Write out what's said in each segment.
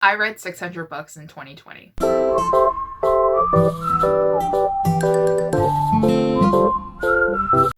I read 600 books in 2020.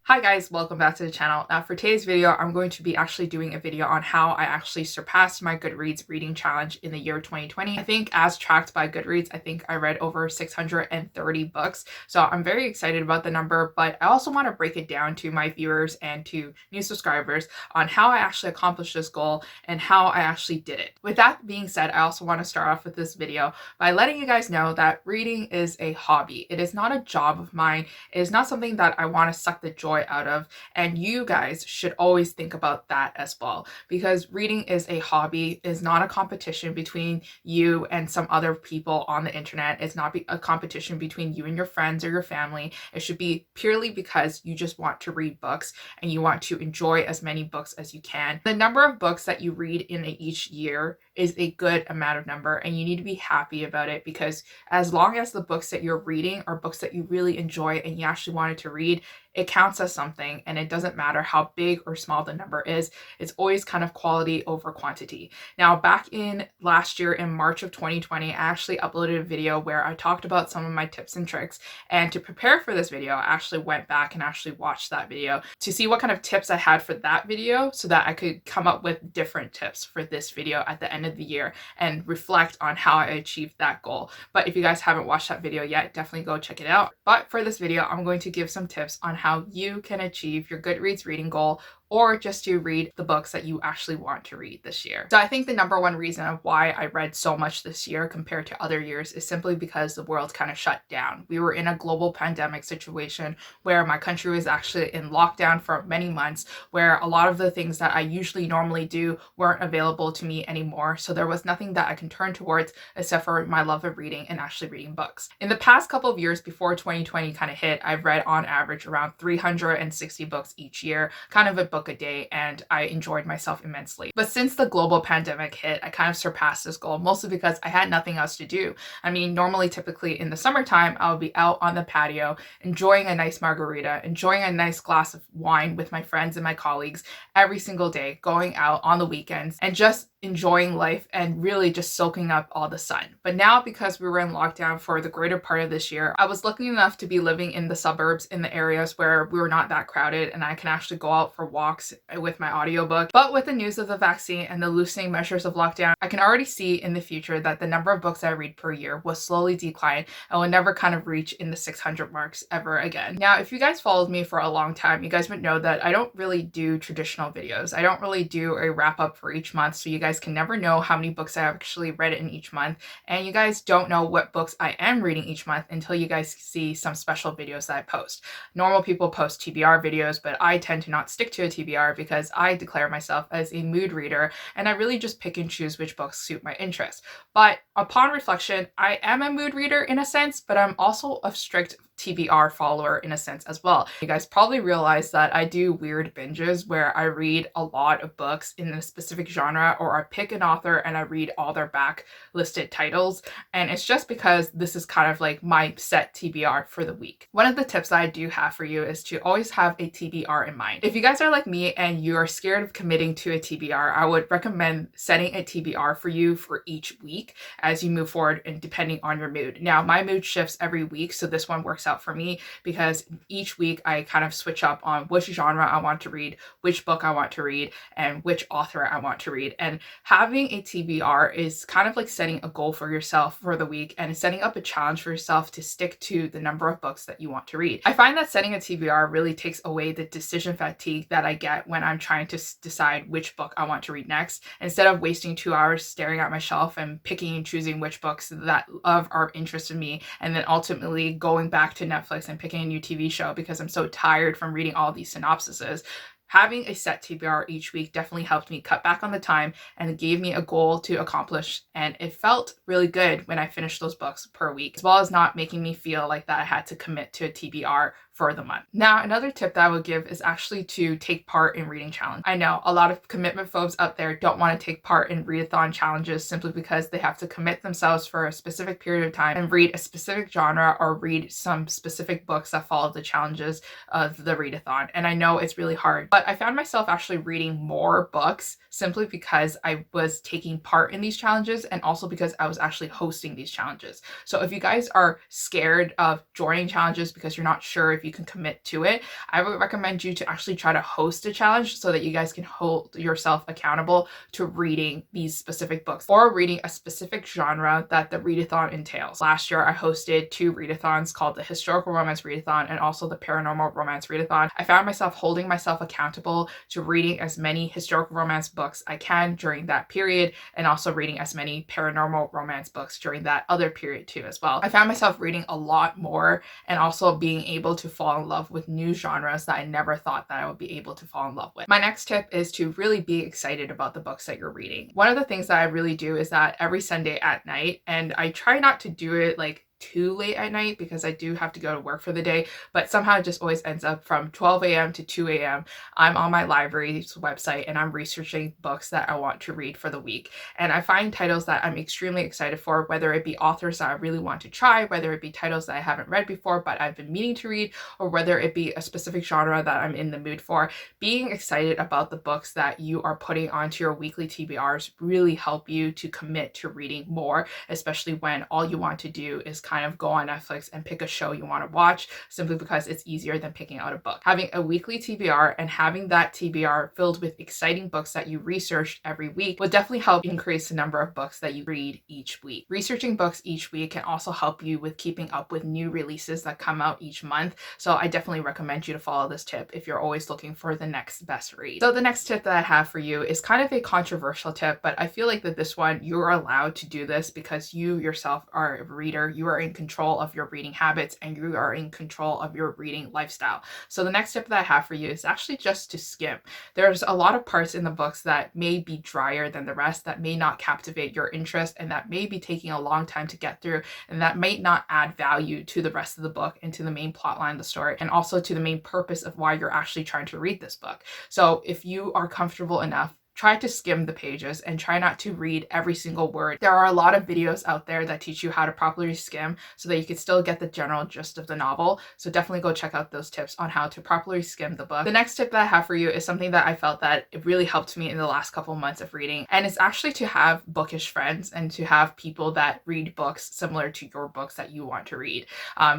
Hi guys, welcome back to the channel. Now for today's video, I'm going to be actually doing a video on how I actually surpassed my Goodreads reading challenge in the year 2020. I think as tracked by Goodreads, I think I read over 630 books. So I'm very excited about the number, but I also want to break it down to my viewers and to new subscribers on how I actually accomplished this goal and how I actually did it. With that being said, I also want to start off with this video by letting you guys know that reading is a hobby. It is not a job of mine. It is not something that I want to suck the joy out of, and you guys should always think about that as well, because reading is a hobby. It is not a competition between you and some other people on the internet. It's not a competition between you and your friends or your family. It should be purely because you just want to read books and you want to enjoy as many books as you can. The number of books that you read in each year is a good amount of number, and you need to be happy about it, because as long as the books that you're reading are books that you really enjoy and you actually wanted to read, it counts as something, and it doesn't matter how big or small the number is. It's always kind of quality over quantity. Now, back in last year in March of 2020, I actually uploaded a video where I talked about some of my tips and tricks, and to prepare for this video, I actually went back and actually watched that video to see what kind of tips I had for that video so that I could come up with different tips for this video at the end of the year and reflect on how I achieved that goal. But if you guys haven't watched that video yet, definitely go check it out. But for this video, I'm going to give some tips on how you can achieve your Goodreads reading goal, or just to read the books that you actually want to read this year. So I think the number one reason of why I read so much this year compared to other years is simply because the world kind of shut down. We were in a global pandemic situation where my country was actually in lockdown for many months, where a lot of the things that I usually normally do weren't available to me anymore. So there was nothing that I can turn towards except for my love of reading and actually reading books. In the past couple of years before 2020 kind of hit, I've read on average around 360 books each year, kind of a book a day, and I enjoyed myself immensely. But since the global pandemic hit, I kind of surpassed this goal, mostly because I had nothing else to do. I mean, normally, typically in the summertime, I would be out on the patio, enjoying a nice margarita, enjoying a nice glass of wine with my friends and my colleagues every single day, going out on the weekends, and just enjoying life and really just soaking up all the sun. But now, because we were in lockdown for the greater part of this year, I was lucky enough to be living in the suburbs, in the areas where we were not that crowded, and I can actually go out for walks with my audiobook. But with the news of the vaccine and the loosening measures of lockdown, I can already see in the future that the number of books I read per year will slowly decline and will never kind of reach in the 600 marks ever again. Now, if you guys followed me for a long time, you guys would know that I don't really do traditional videos. I don't really do a wrap up for each month, so you guys can never know how many books I actually read in each month, and you guys don't know what books I am reading each month until you guys see some special videos that I post. Normal people post TBR videos, but I tend to not stick to a TBR because I declare myself as a mood reader, and I really just pick and choose which books suit my interests. But upon reflection, I am a mood reader in a sense, but I'm also a strict TBR follower in a sense as well. You guys probably realize that I do weird binges where I read a lot of books in a specific genre, or I pick an author and I read all their back listed titles, and it's just because this is kind of like my set TBR for the week. One of the tips that I do have for you is to always have a TBR in mind. If you guys are like me and you are scared of committing to a TBR, I would recommend setting a TBR for you for each week as you move forward, and depending on your mood. Now, my mood shifts every week, so this one works out for me because each week I kind of switch up on which genre I want to read, which book I want to read, and which author I want to read. And having a TBR is kind of like setting a goal for yourself for the week and setting up a challenge for yourself to stick to the number of books that you want to read. I find that setting a TBR really takes away the decision fatigue that I get when I'm trying to decide which book I want to read next, instead of wasting 2 hours staring at my shelf and picking and choosing which books that are of interest to me, and then ultimately going back to Netflix and picking a new TV show because I'm so tired from reading all these synopsises. Having a set TBR each week definitely helped me cut back on the time and gave me a goal to accomplish, and it felt really good when I finished those books per week, as well as not making me feel like that I had to commit to a TBR for the month. Now, another tip that I would give is actually to take part in reading challenge. I know a lot of commitment folks out there don't want to take part in readathon challenges simply because they have to commit themselves for a specific period of time and read a specific genre or read some specific books that follow the challenges of the readathon. And I know it's really hard, but I found myself actually reading more books simply because I was taking part in these challenges and also because I was actually hosting these challenges. So if you guys are scared of joining challenges because you're not sure if you can commit to it, I would recommend you to actually try to host a challenge so that you guys can hold yourself accountable to reading these specific books or reading a specific genre that the readathon entails. Last year, I hosted 2 readathons called the Historical Romance Readathon and also the Paranormal Romance Readathon. I found myself holding myself accountable to reading as many historical romance books I can during that period and also reading as many paranormal romance books during that other period too as well. I found myself reading a lot more and also being able to fall in love with new genres that I never thought that I would be able to fall in love with. My next tip is to really be excited about the books that you're reading. One of the things that I really do is that every Sunday at night, and I try not to do it like too late at night because I do have to go to work for the day, but somehow it just always ends up from 12 a.m. to 2 a.m. I'm on my library's website and I'm researching books that I want to read for the week. And I find titles that I'm extremely excited for, whether it be authors that I really want to try, whether it be titles that I haven't read before but I've been meaning to read, or whether it be a specific genre that I'm in the mood for. Being excited about the books that you are putting onto your weekly TBRs really help you to commit to reading more, especially when all you want to do is kind of go on Netflix and pick a show you want to watch simply because it's easier than picking out a book. Having a weekly TBR and having that TBR filled with exciting books that you researched every week will definitely help increase the number of books that you read each week. Researching books each week can also help you with keeping up with new releases that come out each month. So I definitely recommend you to follow this tip if you're always looking for the next best read. So the next tip that I have for you is kind of a controversial tip, but I feel like that this one, you're allowed to do this because you yourself are a reader. You are in control of your reading habits and you are in control of your reading lifestyle. So the next tip that I have for you is actually just to skim. There's a lot of parts in the books that may be drier than the rest, that may not captivate your interest, and that may be taking a long time to get through, and that may not add value to the rest of the book and to the main plot line of the story, and also to the main purpose of why you're actually trying to read this book. So if you are comfortable enough, try to skim the pages and try not to read every single word. There are a lot of videos out there that teach you how to properly skim so that you can still get the general gist of the novel. So definitely go check out those tips on how to properly skim the book. The next tip that I have for you is something that I felt that it really helped me in the last couple months of reading. And it's actually to have bookish friends and to have people that read books similar to your books that you want to read.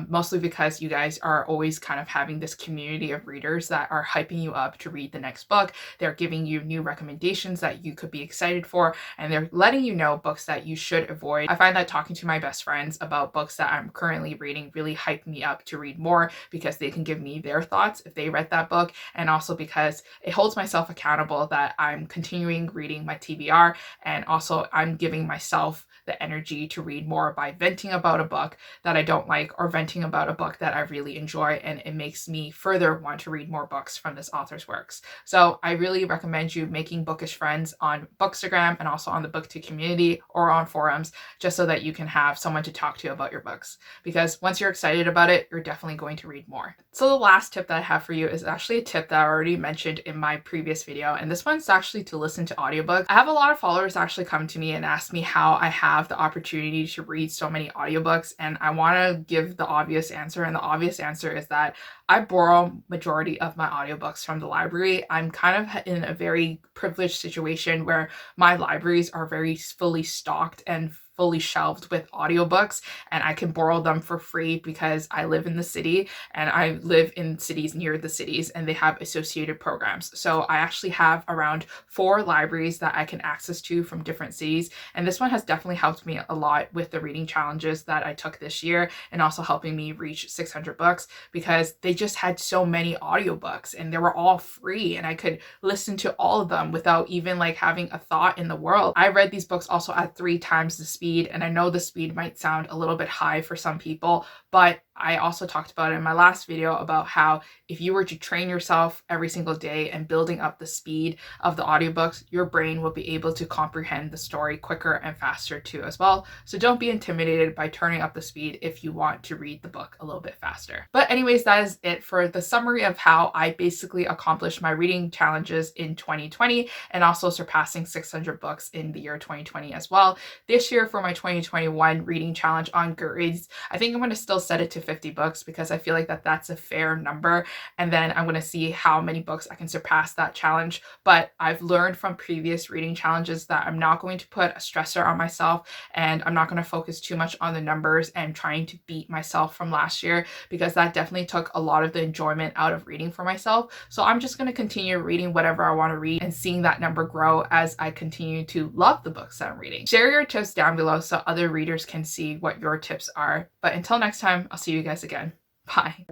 Mostly because you guys are always kind of having this community of readers that are hyping you up to read the next book. They're giving you new recommendations that you could be excited for, and they're letting you know books that you should avoid. I find that talking to my best friends about books that I'm currently reading really hype me up to read more because they can give me their thoughts if they read that book, and also because it holds myself accountable that I'm continuing reading my TBR, and also I'm giving myself the energy to read more by venting about a book that I don't like or venting about a book that I really enjoy, and it makes me further want to read more books from this author's works. So I really recommend you making bookish friends on Bookstagram and also on the booktube community or on forums, just so that you can have someone to talk to about your books, because once you're excited about it, you're definitely going to read more. So the last tip that I have for you is actually a tip that I already mentioned in my previous video, and this one's actually to listen to audiobooks. I have a lot of followers actually come to me and ask me how I have the opportunity to read so many audiobooks, and I want to give the obvious answer, and the obvious answer is that I borrow majority of my audiobooks from the library. I'm kind of in a very privileged situation where my libraries are very fully stocked and fully shelved with audiobooks, and I can borrow them for free because I live in the city and I live in cities near the cities and they have associated programs. So I actually have around 4 libraries that I can access to from different cities, and this one has definitely helped me a lot with the reading challenges that I took this year, and also helping me reach 600 books because they just had so many audiobooks and they were all free and I could listen to all of them without even like having a thought in the world. I read these books also at 3 times the speed, and I know the speed might sound a little bit high for some people, but I also talked about it in my last video about how if you were to train yourself every single day and building up the speed of the audiobooks, your brain will be able to comprehend the story quicker and faster too as well. So don't be intimidated by turning up the speed if you want to read the book a little bit faster. But anyways, that is it for the summary of how I basically accomplished my reading challenges in 2020 and also surpassing 600 books in the year 2020 as well. This year for my 2021 reading challenge on Goodreads, I think I'm going to still set it to 50 books because I feel like that's a fair number. And then I'm going to see how many books I can surpass that challenge. But I've learned from previous reading challenges that I'm not going to put a stressor on myself, and I'm not going to focus too much on the numbers and trying to beat myself from last year, because that definitely took a lot of the enjoyment out of reading for myself. So I'm just going to continue reading whatever I want to read and seeing that number grow as I continue to love the books that I'm reading. Share your tips down below so other readers can see what your tips are. But until next time, I'll see you guys again. Bye.